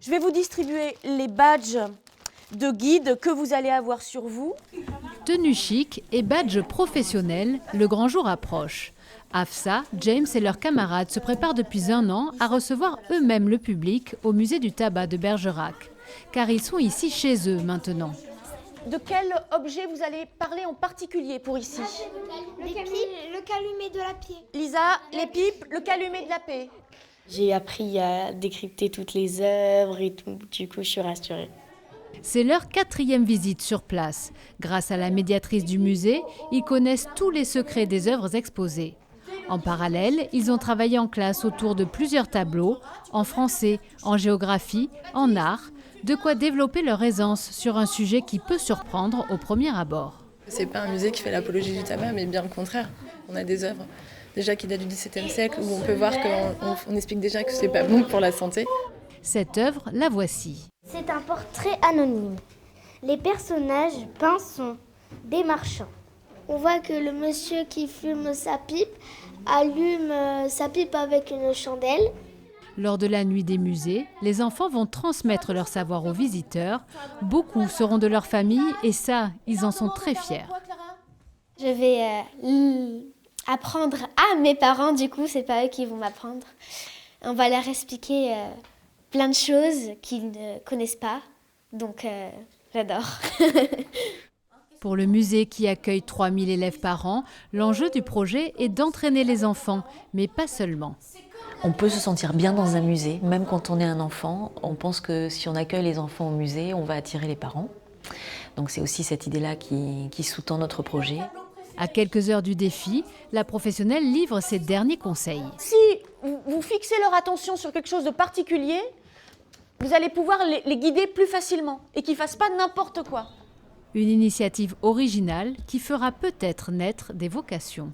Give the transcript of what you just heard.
Je vais vous distribuer les badges de guide que vous allez avoir sur vous. Tenue chic et badge professionnel, le grand jour approche. Afsa, James et leurs camarades se préparent depuis 1 an à recevoir eux-mêmes le public au musée du tabac de Bergerac. Car ils sont ici chez eux maintenant. De quel objet vous allez parler en particulier pour ici? Les pipes, le calumet de la paix. Lisa, les pipes, le calumet de la paix. J'ai appris à décrypter toutes les œuvres et tout, du coup je suis rassurée. C'est leur 4e visite sur place. Grâce à la médiatrice du musée, ils connaissent tous les secrets des œuvres exposées. En parallèle, ils ont travaillé en classe autour de plusieurs tableaux, en français, en géographie, en art, de quoi développer leur aisance sur un sujet qui peut surprendre au premier abord. C'est pas un musée qui fait l'apologie du tabac, mais bien le contraire. On a des œuvres déjà qui datent du XVIIe siècle où on peut voir qu'on explique déjà que c'est pas bon pour la santé. Cette œuvre, la voici. C'est un portrait anonyme. Les personnages peints sont des marchands. On voit que le monsieur qui fume sa pipe allume sa pipe avec une chandelle. Lors de la nuit des musées, les enfants vont transmettre leur savoir aux visiteurs. Beaucoup seront de leur famille et ça, ils en sont très fiers. Je vais apprendre à mes parents, du coup, c'est pas eux qui vont m'apprendre. On va leur expliquer plein de choses qu'ils ne connaissent pas, donc j'adore. Pour le musée qui accueille 3000 élèves par an, l'enjeu du projet est d'entraîner les enfants, mais pas seulement. On peut se sentir bien dans un musée, même quand on est un enfant. On pense que si on accueille les enfants au musée, on va attirer les parents. Donc c'est aussi cette idée-là qui sous-tend notre projet. À quelques heures du défi, la professionnelle livre ses derniers conseils. Si vous fixez leur attention sur quelque chose de particulier, vous allez pouvoir les guider plus facilement et qu'ils ne fassent pas n'importe quoi. Une initiative originale qui fera peut-être naître des vocations.